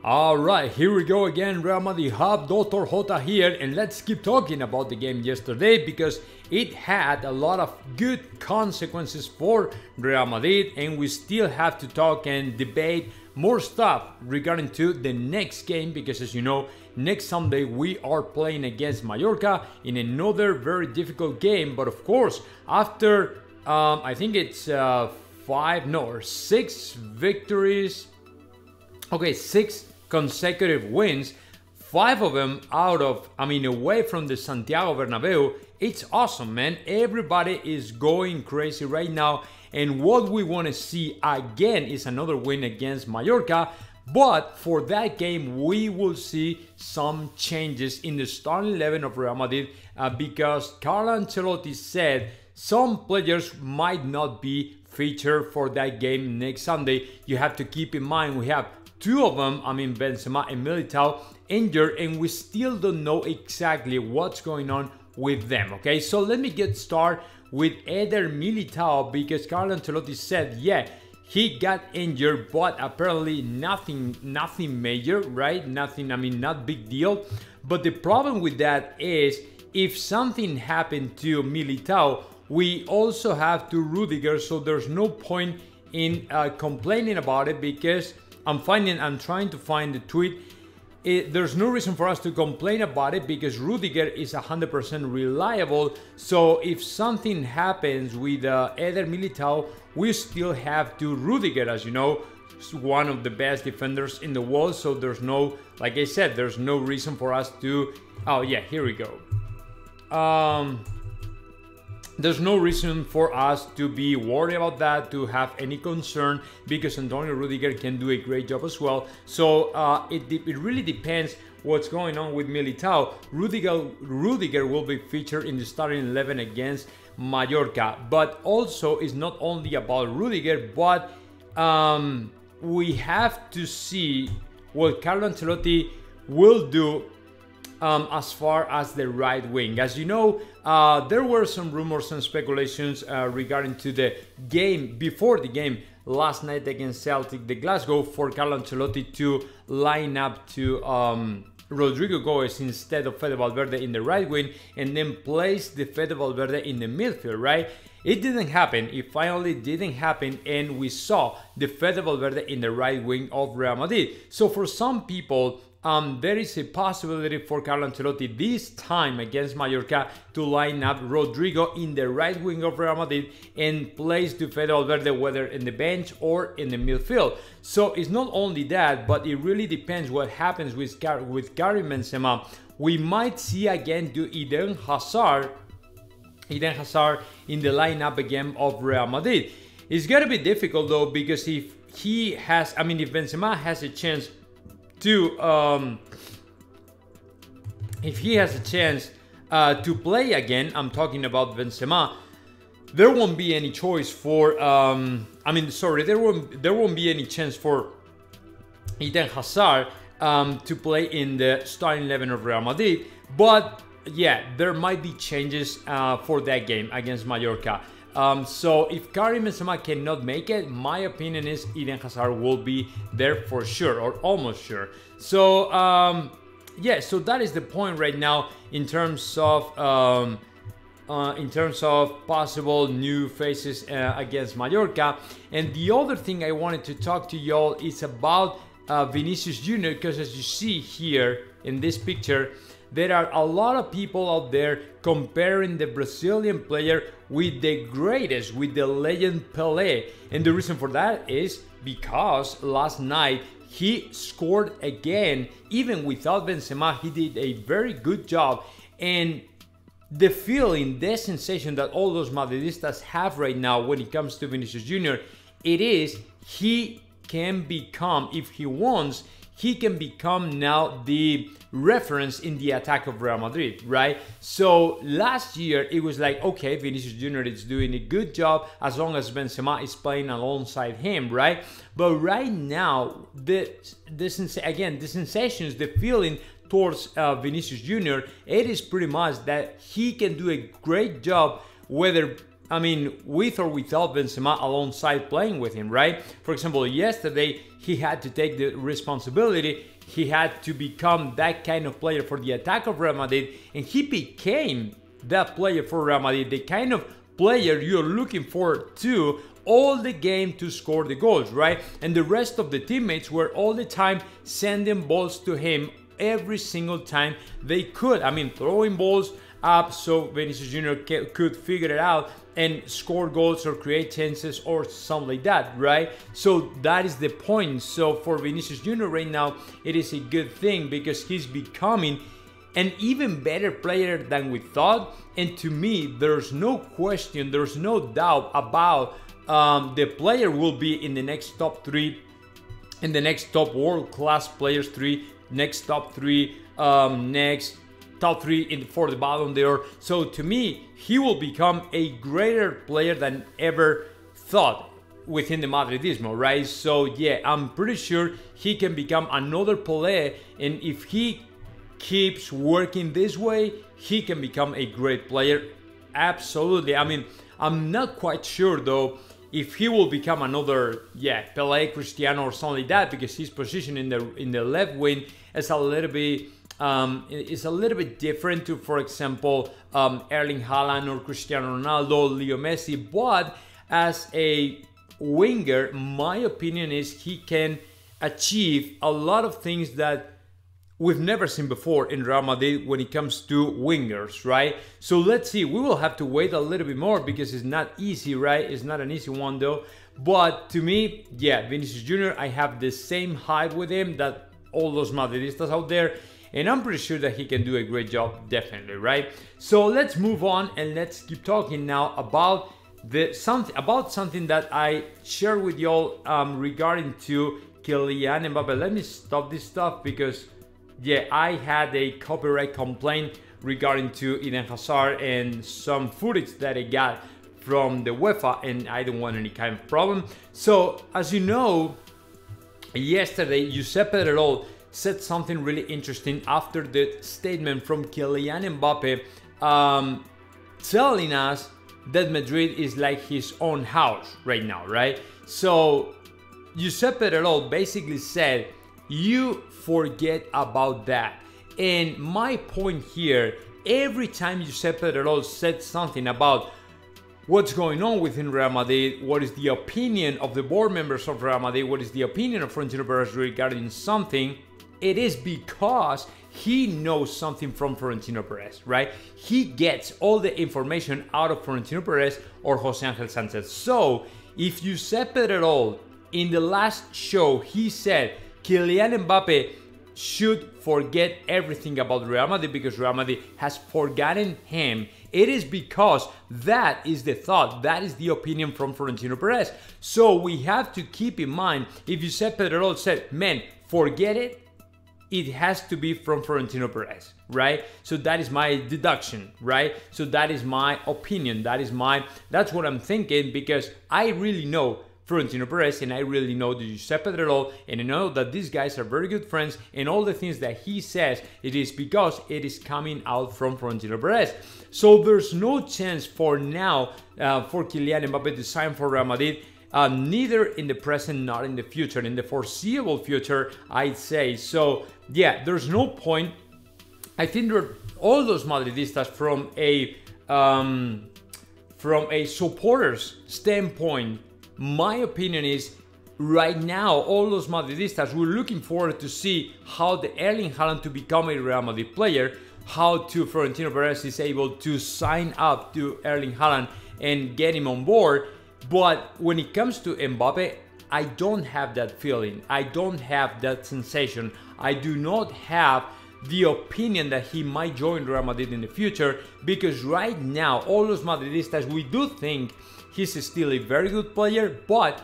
Alright, here we go again, Real Madrid Hub, Dr. Jota here, and let's keep talking about the game yesterday because it had a lot of good consequences for Real Madrid, and we still have to talk and debate more stuff regarding to the next game because, as you know, next Sunday we are playing against Mallorca in another very difficult game. But of course, after I think it's 6 victories, okay, 6 consecutive wins, 5 of them away from the Santiago Bernabeu. It's awesome, man. Everybody is going crazy right now, and what we want to see again is another win against Mallorca. But for that game, we will see some changes in the starting 11 of Real Madrid because Carlo Ancelotti said some players might not be featured for that game next Sunday. You have to keep in mind we have 2 of them, Benzema and Militao, injured, and we still don't know exactly what's going on with them. Okay, so let me get started with Eder Militao because Carlo Ancelotti said, yeah, he got injured, but apparently nothing major, right? Nothing, not big deal. But the problem with that is if something happened to Militao, we also have to Rudiger, so there's no point in complaining about it because I'm trying to find the tweet. There's no reason for us to complain about it because Rudiger is 100% reliable. So if something happens with Eder Militao, we still have to Rudiger, as you know, one of the best defenders in the world. So there's no, like I said, there's no reason for us to. Oh yeah, here we go. There's no reason for us to be worried about that, to have any concern, because Antonio Rudiger can do a great job as well. So it really depends what's going on with Militao. Rudiger will be featured in the starting 11 against Mallorca. But also, it's not only about Rudiger, but we have to see what Carlo Ancelotti will do as far as the right wing. As you know, there were some rumors and speculations regarding to the game, before the game last night against Celtic de Glasgow, for Carlo Ancelotti to line up to Rodrigo Goes instead of Fede Valverde in the right wing, and then place the Fede Valverde in the midfield, right? It didn't happen. It finally didn't happen, and we saw the Fede Valverde in the right wing of Real Madrid. So for some people, there is a possibility for Carlo Ancelotti this time against Mallorca to line up Rodrigo in the right wing of Real Madrid and place to Fede Valverde whether in the bench or in the midfield. So it's not only that, but it really depends what happens with Karim Benzema. We might see again Eden Hazard in the lineup again of Real Madrid. It's gonna be difficult though, because if Benzema has a chance to if he has a chance to play again, I'm talking about Benzema, there won't be any choice for there won't be any chance for Eden Hazard to play in the starting 11 of Real Madrid. But yeah, there might be changes for that game against Mallorca. So if Karim Benzema cannot make it, my opinion is Eden Hazard will be there for sure, or almost sure. So yeah, so that is the point right now in terms of possible new faces against Mallorca. And the other thing I wanted to talk to y'all is about Vinicius Jr., because as you see here in this picture, there are a lot of people out there comparing the Brazilian player with the greatest, with the legend Pelé. And the reason for that is because last night he scored again. Even without Benzema, he did a very good job. And the feeling, the sensation that all those Madridistas have right now when it comes to Vinicius Jr., it is he can become, if he wants, he can become now the reference in the attack of Real Madrid, right? So last year it was like, okay, Vinicius Jr. is doing a good job as long as Benzema is playing alongside him, right? But right now, the sensations, the feeling towards Vinicius Jr., it is pretty much that he can do a great job whether I mean, with or without Benzema alongside playing with him, right? For example, yesterday he had to take the responsibility. He had to become that kind of player for the attack of Real Madrid, and he became that player for Real Madrid, the kind of player you're looking for to all the game to score the goals, right? And the rest of the teammates were all the time sending balls to him every single time they could. I mean, throwing balls up so Vinicius Jr. could figure it out and score goals or create chances or something like that, right? So that is the point. So for Vinicius Jr. right now, it is a good thing because he's becoming an even better player than we thought. And to me, there's no question, there's no doubt about the player will be in the next top 3, in the next top world-class players 3, next top 3, next top 3 for the Ballon d'Or. So to me, he will become a greater player than ever thought within the Madridismo, right? So yeah, I'm pretty sure he can become another Pelé, and if he keeps working this way, he can become a great player. Absolutely. I mean, I'm not quite sure though if he will become another, Pelé, Cristiano or something like that, because his position in the left wing is a little bit different to, for example, Erling Haaland or Cristiano Ronaldo, Leo Messi. But as a winger, my opinion is he can achieve a lot of things that we've never seen before in Real Madrid when it comes to wingers, right? So let's see. We will have to wait a little bit more because it's not easy, right? It's not an easy one though. But to me, Vinicius Jr., I have the same hype with him that all those Madridistas out there. And I'm pretty sure that he can do a great job, definitely, right? So let's move on and let's keep talking now about something that I shared with y'all regarding to Kylian Mbappe. Let me stop this stuff because I had a copyright complaint regarding to Eden Hazard and some footage that I got from the UEFA, and I don't want any kind of problem. So as you know, yesterday Giuseppe Real said something really interesting after the statement from Kylian Mbappe, telling us that Madrid is like his own house right now, right? So Giuseppe Real basically said, you forget about that. And my point here, every time Giuseppe Real said something about what's going on within Real Madrid, what is the opinion of the board members of Real Madrid, what is the opinion of Florentino Perez regarding something, it is because he knows something from Florentino Perez, right? He gets all the information out of Florentino Perez or Jose Angel Sanchez. So if Giuseppe Real in the last show, he said Kylian Mbappe should forget everything about Real Madrid because Real Madrid has forgotten him, it is because that is the thought, that is the opinion from Florentino Perez. So we have to keep in mind, if Giuseppe Real said, man, forget it, it has to be from Florentino Perez, right? So that is my deduction, right? So that is my opinion, that's what I'm thinking, because I really know Florentino Perez and I really know the Giuseppe Real, and I know that these guys are very good friends, and all the things that he says, it is because it is coming out from Florentino Perez. So there's no chance for now for Kylian Mbappe to sign for Real Madrid, neither in the present, not in the future, in the foreseeable future, I'd say. So there's no point. I think all those Madridistas from a supporters standpoint, my opinion is right now all those Madridistas, we're looking forward to see how the Erling Haaland to become a Real Madrid player, how to Florentino Perez is able to sign up to Erling Haaland and get him on board. But when it comes to Mbappe, I don't have that feeling, I don't have that sensation, I do not have the opinion that he might join Real Madrid in the future, because right now all those Madridistas, we do think he's still a very good player, but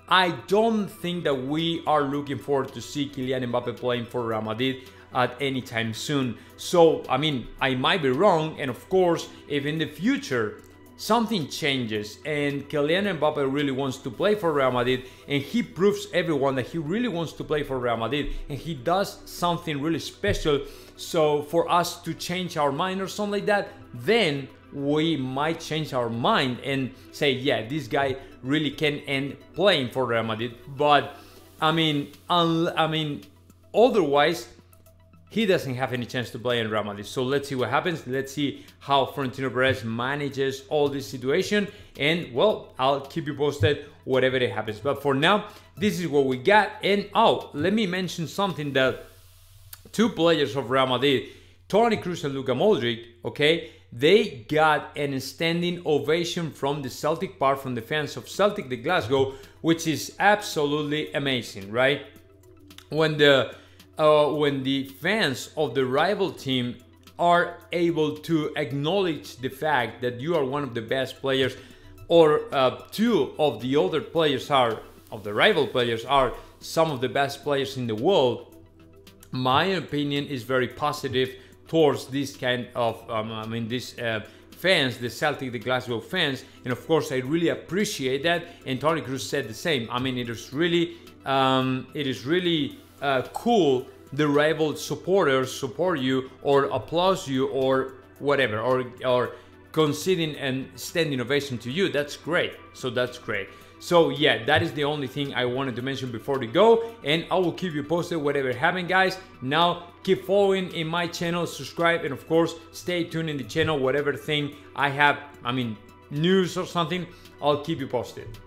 I don't think that we are looking forward to see Kylian Mbappe playing for Real Madrid at any time soon. So, I mean, I might be wrong, and of course, if in the future something changes and Kylian Mbappe really wants to play for Real Madrid and he proves everyone that he really wants to play for Real Madrid and he does something really special so for us to change our mind or something like that, then we might change our mind and say, yeah, this guy really can end playing for Real Madrid. But I mean, otherwise, he doesn't have any chance to play in Real Madrid. So let's see what happens. Let's see how Florentino Perez manages all this situation. And well, I'll keep you posted whatever it happens. But for now, this is what we got. And oh, let me mention something, that two players of Real Madrid, Toni Kroos and Luka Modric, okay, they got an standing ovation from the Celtic part, from the fans of Celtic de Glasgow, which is absolutely amazing, right? When the fans of the rival team are able to acknowledge the fact that you are one of the best players, or two of the other players of the rival players are some of the best players in the world, my opinion is very positive towards this kind of fans, the Celtic, the Glasgow fans. And of course, I really appreciate that. And Toni Kroos said the same. I mean, it is really cool. The rival supporters support you or applaud you or whatever, or conceding and standing ovation to you. That's great. So that's great. So yeah, that is the only thing I wanted to mention before we go, and I will keep you posted whatever happens, guys. Now keep following in my channel, subscribe, and of course stay tuned in the channel. Whatever thing I have, news or something, I'll keep you posted.